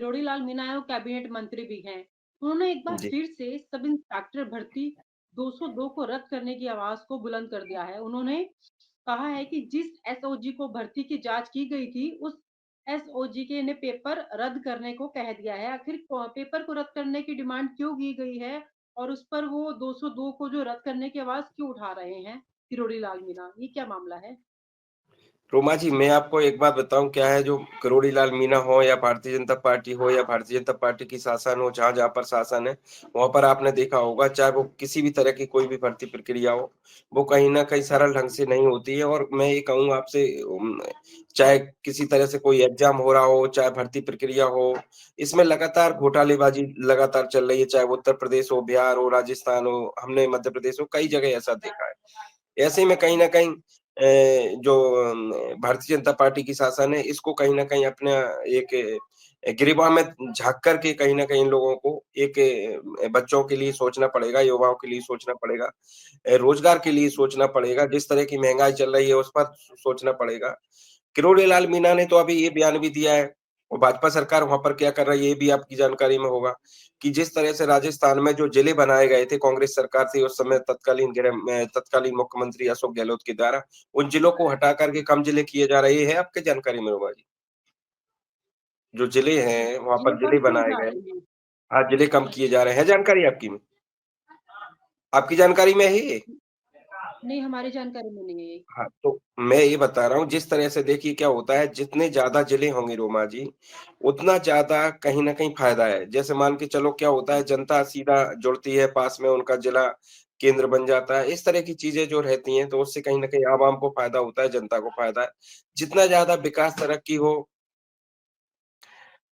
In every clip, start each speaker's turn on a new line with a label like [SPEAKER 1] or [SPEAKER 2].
[SPEAKER 1] किरोड़ी लाल मीणा है वो कैबिनेट मंत्री भी हैं। उन्होंने एक बार
[SPEAKER 2] जी,
[SPEAKER 1] फिर से सब इंस्पेक्टर भर्ती 202 को रद्द करने की आवाज़ को बुलंद कर दिया है। उन्होंने कहा है कि जिस एसओजी को भर्ती की जाँच की गई थी, उस एसओजी के ने पेपर रद्द करने को कह दिया है। आखिर पेपर को रद्द करने की डिमांड क्यों की गई है और उस पर वो 202 को जो रद्द करने की आवाज़ क्यों उठा रहे हैं, किरोड़ी लाल मीणा? ये क्या मामला है?
[SPEAKER 2] रोमा जी, मैं आपको एक बात बताऊँ क्या है जो किरोड़ी लाल मीणा हो या भारतीय जनता पार्टी हो या भारतीय जनता पार्टी की शासन हो, जहाँ-जहाँ पर शासन है, वहाँ पर आपने देखा होगा चाहे वो किसी भी तरह की कोई भी भर्ती प्रक्रिया हो, वो कहीं न कहीं सरल ढंग से नहीं होती है और मैं ये कहूँ आपसे चाहे किसी तरह से कोई एग्ज़ाम हो रहा हो, चाहे भर्ती प्रक्रिया हो, इसमें लगातार घोटालेबाज़ी लगातार चल रही है, चाहे वो उत्तर प्रदेश हो, बिहार हो, राजस्थान हो, हमने मध्य प्रदेश हो, कई जगह ऐसा देखा है। ऐसे में कहीं न कहीं जो भारतीय जनता पार्टी की शासन है, इसको कहीं न कहीं अपना एक गिरेबान में झाँक कर के कहीं न कहीं इन लोगों को एक बच्चों के लिए सोचना पड़ेगा, युवाओं के लिए सोचना पड़ेगा, रोज़गार के लिए सोचना पड़ेगा, जिस तरह की महँगाई चल रही है, उस पर सोचना पड़ेगा। किरोड़ी लाल मीणा ने तो अभी ये बयान भी दिया है और भाजपा सरकार वहाँ पर क्या कर रही है, ये भी आपकी जानकारी में होगा कि जिस तरह से राजस्थान में जो जिले बनाए गए थे कांग्रेस सरकार थी उस समय तत्कालीन मुख्यमंत्री अशोक गहलोत के द्वारा, उन जिलों को हटा कर के कम जिले किए जा रहे हैं, ये है आपकी जानकारी में होगा जी? जो जिले हैं, वहाँ
[SPEAKER 1] जिले
[SPEAKER 2] पर
[SPEAKER 1] कम
[SPEAKER 2] जिले
[SPEAKER 1] किए
[SPEAKER 2] बनाए
[SPEAKER 1] जा
[SPEAKER 2] गए
[SPEAKER 1] रहे हैं।
[SPEAKER 2] हाँ, जिले कम किए जा रहे हैं, है जानकारी आपकी में? आपकी जानकारी में है ये?
[SPEAKER 1] नहीं, हमारी जानकारी में नहीं है ये।
[SPEAKER 2] हाँ, तो मैं ये बता रहा हूँ जिस तरह से देखिए क्या होता है जितने ज़्यादा जिले होंगे रोमा जी, उतना ज़्यादा कहीं न कहीं फ़ायदा है। जैसे मान के चलो क्या होता है जनता सीधा जुड़ती है, पास में उनका जिला केंद्र बन जाता है। इस तरह की चीज़ें जो रहती हैं तो उससे कहीं न कहीं आवाम को फ़ायदा होता है, जनता को फ़ायदा है। जितना ज़्यादा विकास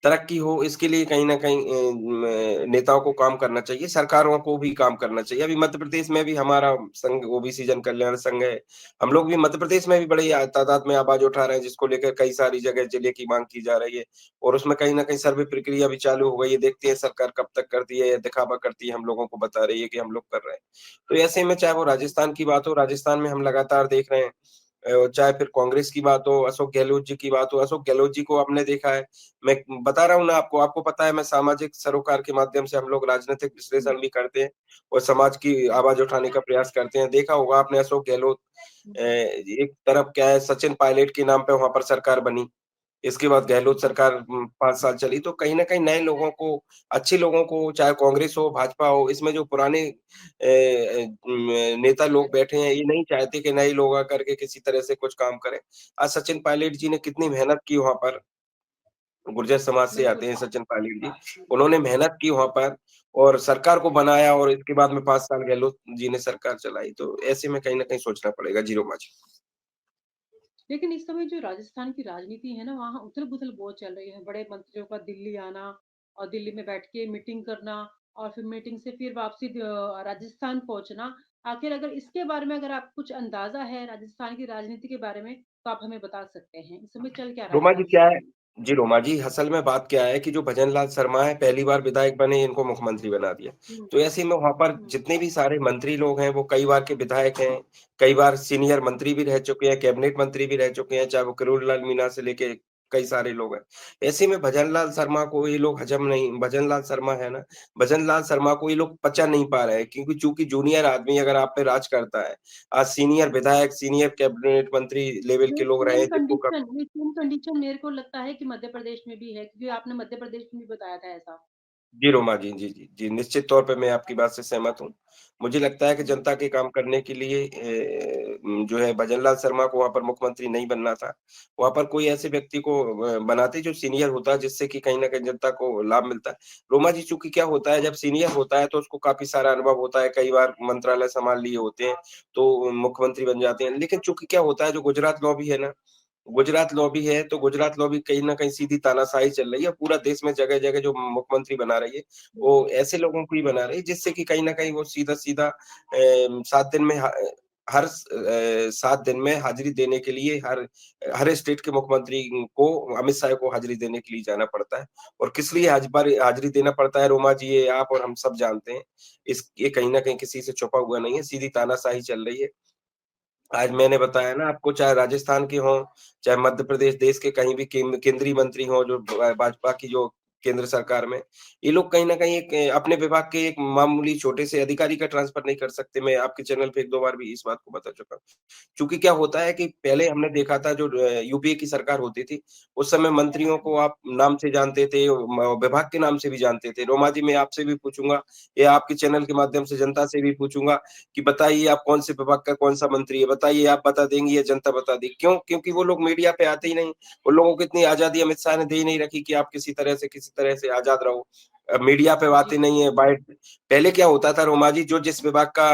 [SPEAKER 2] तरक्की हो इसके लिए कहीं न कहीं नेताओं को काम करना चाहिए, सरकारों को भी काम करना चाहिए। अभी मध्य प्रदेश में भी हमारा संघ ओबीसी जन कल्याण संघ है। हम लोग भी मध्य प्रदेश में भी बड़ी तादाद में आवाज़ उठा रहे हैं जिसको लेकर कई सारी जगह जिले की माँग की जा रही है और उसमें कहीं न कहीं सर्वे प्रक्रिया भी चालू हो गई है। देखते हैं सरकार कब तक करती है या दिखावा करती है, हम लोगों को बता रही है कि हम लोग कर रहे हैं। तो ऐसे में चाहे वो राजस्थान की बात हो, राजस्थान में हम लगातार देख रहे हैं चाहे फिर कांग्रेस की बात हो, अशोक गहलोत जी की बात हो, अशोक गहलोत जी को हमने देखा है मैं बता रहा हूँ ना आपको, आपको पता है मैं सामाजिक सरोकार के माध्यम से हम लोग राजनैतिक
[SPEAKER 1] हुँ,
[SPEAKER 2] विश्लेषण भी करते हैं और समाज की आवाज़ उठाने का प्रयास करते हैं। देखा होगा आपने अशोक गहलोत
[SPEAKER 1] हुँ।
[SPEAKER 2] एक तरफ क्या है सचिन पायलट के नाम पे वहाँ पर सरकार बनी। इसके बाद गहलोत सरकार 5 साल चली, तो कहीं न कहीं नए लोगों को, अच्छे लोगों को, चाहे कांग्रेस हो, भाजपा हो, इसमें जो पुराने नेता लोग बैठे हैं, ये नहीं चाहते कि नए लोग आकर के किसी तरह से कुछ काम करें। आज सचिन पायलट जी ने कितनी मेहनत की वहाँ पर, गुर्जर समाज से
[SPEAKER 1] बिल्कुल।
[SPEAKER 2] आते हैं सचिन पायलट जी। उन्होंने मेहनत की वहाँ पर और सरकार को बनाया और इसके बाद में 5 साल गहलोत जी ने सरकार चलाई, तो ऐसे में कहीं न कहीं सोचना पड़ेगा। जी, रोमा जी।
[SPEAKER 1] लेकिन इस समय जो राजस्थान की राजनीति है ना, वहाँ उथल-पुथल बहुत चल रही है। बड़े मंत्रियों का दिल्ली आना और दिल्ली में बैठ के मीटिंग करना और फिर मीटिंग से फिर वापसी राजस्थान पहुँचना। आखिर अगर इसके बारे में अगर आपको कुछ अंदाज़ा है राजस्थान की राजनीति के बारे में, तो आप हमें बता सकते हैं। इस समय चल क्या रहा है
[SPEAKER 2] रोमा जी क्या है
[SPEAKER 1] राजस्थान में?
[SPEAKER 2] जी, रोमा जी, असल में बात क्या है कि जो भजन लाल शर्मा है, पहली बार विधायक बने, इनको मुख्यमंत्री बना दिया।
[SPEAKER 1] हुँ,
[SPEAKER 2] तो ऐसे में वहाँ पर
[SPEAKER 1] हुँ।
[SPEAKER 2] जितने भी सारे मंत्री लोग हैं, वो कई बार के विधायक हैं, कई बार सीनियर मंत्री भी रह चुके हैं, कैबिनेट मंत्री भी रह चुके हैं, चाहे वो किरोड़ीलाल मीणा से लेके कई सारे लोग हैं। ऐसे में भजन लाल शर्मा को ये लोग हज़म नहीं भजन लाल शर्मा है ना, भजन लाल शर्मा को ये लोग पचा नहीं पा रहे हैं क्योंकि चूँकि जूनियर आदमी अगर आप पे राज करता है, आज सीनियर विधायक, सीनियर कैबिनेट मंत्री लेवल के लोग रहे हैं जिनको क
[SPEAKER 1] ये सेम कंडीशन मेरे को लगता है कि मध्य प्रदेश में भी है, क्योंकि आपने मध्य प्रदेश में भी बताया था ऐसा।
[SPEAKER 2] जी, रोमा जी, जी, जी, जी, निश्चित तौर पे मैं आपकी बात से सहमत हूँ। मुझे लगता है कि
[SPEAKER 1] हुँ।
[SPEAKER 2] जनता के काम करने के लिए जो है भजनलाल शर्मा को वहाँ पर मुख्यमंत्री नहीं बनना था। वहाँ पर कोई ऐसे व्यक्ति को बनाते जो सीनियर होता जिससे कि कहीं न कहीं जनता को लाभ मिलता है। रोमा जी चूँकि क्या होता है जब सीनियर होता है तो उसको काफ़ी सारा अनुभव होता है, कई बार मंत्रालय सँभाल लिए होते हैं, तो मुख्यमंत्री बन जाते हैं। लेकिन चूँकि क्या होता है जो गुजरात लॉबी है ना गुजरात लॉबी है, तो गुजरात लॉबी कहीं न कहीं सीधी तानाशाही चल रही है। पूरा देश में जगह-जगह जो मुख्यमंत्री बना रही है, वो
[SPEAKER 1] बिल्कुल।
[SPEAKER 2] ऐसे लोगों को ही बना रही है, जिससे कि कहीं न कहीं वो सीधा-सीधा 7 दिन में 7 दिन में हाज़िरी देने के लिए हर स्टेट के मुख्यमंत्री को अमित शाह को हाज़िरी देने के लिए जाना पड़ता है। और किस लिए हाज़िरी देना पड़ता है रोमा जी, ये आप और हम सब जानते हैं। ये कहीं न कहीं किसी से छुपा हुआ नहीं है, सीधी तानाशाही चल रही है। आज मैंने बताया ना आपको चाहे राजस्थान के हों, चाहे मध्य प्रदेश देश के कहीं भी केंद्रीय मंत्री हों जो भाजपा की जो केंद्र सरकार में, ये लोग कहीं न कहीं एक अपने विभाग के एक मामूली छोटे से अधिकारी का ट्रांसफर नहीं कर सकते। मैं आपके चैनल पे 1-2 बार भी इस बात को बता चुका हूँ। चूँकि क्या होता है कि पहले हमने देखा था जो यूपीए की सरकार होती थी, उस समय मंत्रियों को आप नाम से जानते थे, विभाग के नाम से भी जानते थे। रोमा जी, मैं आपसे भी पूछूँगा या आपके चैनल के माध्यम से जनता से भी पूछूँगा कि बताइए आप कौन से विभाग का कौन-सा मंत्री है? बताइए, आप बता देंगी या जनता बता देगी? क्यों? क्योंकि वो लोग मीडिया पे आते ही नहीं। उन लोगों को इतनी आज़ादी अमित शाह ने दे ही नहीं रखी कि आप किसी तरह से आज़ाद रहो। मीडिया पे
[SPEAKER 1] जी,
[SPEAKER 2] बातें नहीं है, पहले क्या होता था रोमा जी, जो जिस विभाग का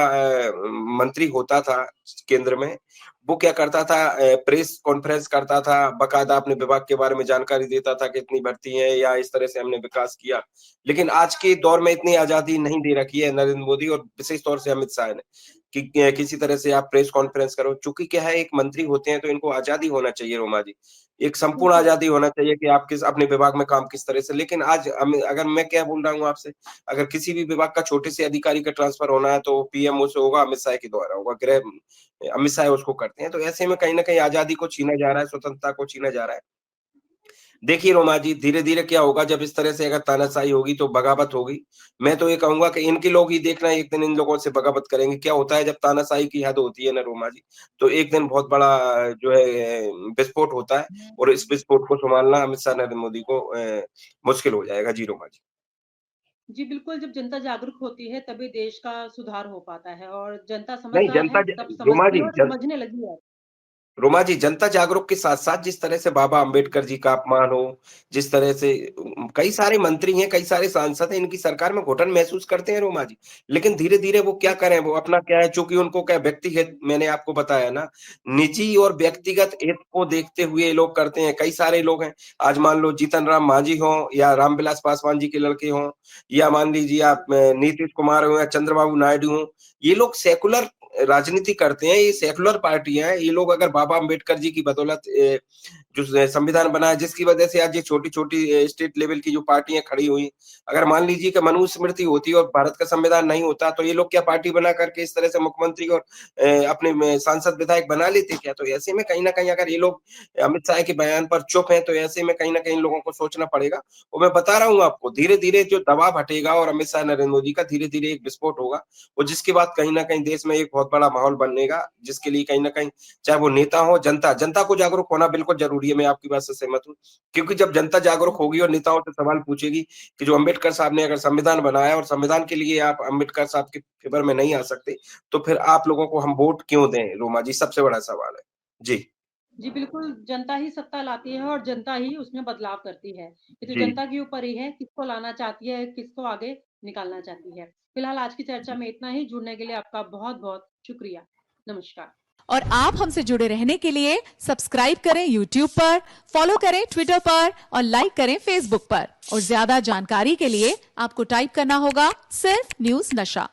[SPEAKER 2] मंत्री होता था केंद्र में, वो क्या करता था, प्रेस कॉन्फ्रेंस करता था, बाकायदा अपने विभाग के बारे में जानकारी देता था कि इतनी भर्ती है या इस तरह से हमने विकास किया। लेकिन आज के दौर में इतनी आज़ादी नहीं दे रखी है नरेंद्र मोदी और विशेष तौर से अमित शाह ने कि किसी तरह से आप प्रेस कॉन्फ्रेंस करो। चूँकि क्या है, एक मंत्री होते हैं तो इनको आज़ादी होना चाहिए रोमा जी। एक संपूर्ण
[SPEAKER 1] बिल्कुल।
[SPEAKER 2] आज़ादी होना चाहिए कि आप अपने विभाग में काम किस तरह से, लेकिन आज अगर मैं क्या बोल रहा हूँ आपसे, अगर किसी भी विभाग का छोटे से अधिकारी का ट्रांसफर होना है तो पीएमओ से होगा, अमित शाह के द्वारा होगा, अमित शाह उसको करते हैं। तो ऐसे में कहीं न कहीं आज़ादी को छीना जा रहा है, स्वतंत्रता को छीना जा रहा है। देखिए रोमा जी, धीरे-धीरे क्या होगा, जब इस तरह से अगर तानाशाही होगी तो बगावत होगी। मैं तो ये कहूँगा कि इनके लोग ही देखना एक दिन इन लोगों से बगावत करेंगे। क्या होता है, जब तानाशाही की हद होती है ना रोमा जी, तो एक दिन बहुत बड़ा जो है विस्फोट होता है और इस विस्फोट को सँभालना अमित शाह, नरेंद्र मोदी को मुश्किल हो जाएगा। जी रोमा जी।
[SPEAKER 1] जी, बिल्कुल, जब जनता जागरूक होती है तभी देश का सुधार हो पाता है और जनता
[SPEAKER 2] नहीं,
[SPEAKER 1] समझदार
[SPEAKER 2] जनता
[SPEAKER 1] है,
[SPEAKER 2] ज
[SPEAKER 1] तब
[SPEAKER 2] रोमा
[SPEAKER 1] समझती है
[SPEAKER 2] जी,
[SPEAKER 1] और समझने लगी है।
[SPEAKER 2] रोमा जी, जनता जागरूक के साथ-साथ जिस तरह से बाबा अम्बेडकर जी का अपमान हो, जिस तरह से कई सारे मंत्री हैं, कई सारे सांसद हैं, इनकी सरकार में घुटन महसूस करते हैं रोमा जी। लेकिन धीरे-धीरे वो क्या करें, वो अपना क्या है, चूँकि उनको क्या व्यक्तिगत, मैंने आपको बताया ना, निजी और व्यक्तिगत हित को देखते हुए ये लोग करते हैं। कई सारे लोग हैं, आज मान लो जीतन राम मांझी हों या रामविलास पासवान जी के लड़के हों या मान लीजिए आप नीतीश कुमार हों या चंद्रबाबू नायडू हों, ये लोग सेकुलर राजनीति करते हैं, ये सेकुलर पार्टियाँ हैं। ये लोग अगर बाबा अम्बेडकर जी की बदौलत जो संविधान बना है, जिसकी वजह से आज ये छोटी-छोटी स्टेट लेवल की जो पार्टियाँ खड़ी हुई, अगर मान लीजिए कि मनुस्मृति होती और भारत का संविधान नहीं होता, तो ये लोग क्या पार्टी बना करके इस तरह से मुख्यमंत्री और अपने में सांसद विधायक बना लेते क्या? तो ऐसे में कहीं न कहीं अगर ये लोग अमित शाह के बयान पर चुप हैं, तो ऐसे में कहीं न कहीं लोगों को सोचना पड़ेगा। और मैं बता रहा हूँ आपको, धीरे-धीरे जो दबाव हटेगा और अमित शाह, नरेंद्र मोदी का धीरे-धीरे एक विस्फोट होगा और जिसके बाद कहीं न कहीं देश में एक बहुत बड़ा माहौल बनेगा, जिसके लिए कहीं न कहीं चाहे वो नेता हो, जनता को जागरूक होना बिल्कुल ज़रूरी है, मैं आपकी बात से सहमत हूँ। क्योंकि जब जनता जागरूक होगी और नेताओं से सवाल पूछेगी कि जो अम्बेडकर साहब ने अगर संविधान बनाया और संविधान के लिए आप अम्बेडकर साहब के फ़ेवर में नहीं आ सकते, तो फिर आप लोगों को हम वोट क्यों दें, रोमा जी? सबसे बड़ा सवाल है। जी,
[SPEAKER 1] जी, बिल्कुल, जनता ही सत्ता लाती है और जनता ही उसमें बदलाव करती है। ये तो
[SPEAKER 2] जी,
[SPEAKER 1] जनता के ऊपर ही है, किसको लाना चाहती है, किसको आगे निकालना चाहती है। फिलहाल आज की चर्चा
[SPEAKER 2] जी।
[SPEAKER 1] में इतना ही, जुड़ने के लिए आपका बहुत-बहुत शुक्रिया। नमस्कार।
[SPEAKER 3] और आप हमसे जुड़े रहने के लिए सब्सक्राइब करें YouTube पर, फॉलो करें Twitter पर और लाइक करें Facebook पर। और ज्यादा जानकारी के लिए आपको टाइप करना होगा सिर्फ न्यूज नशा।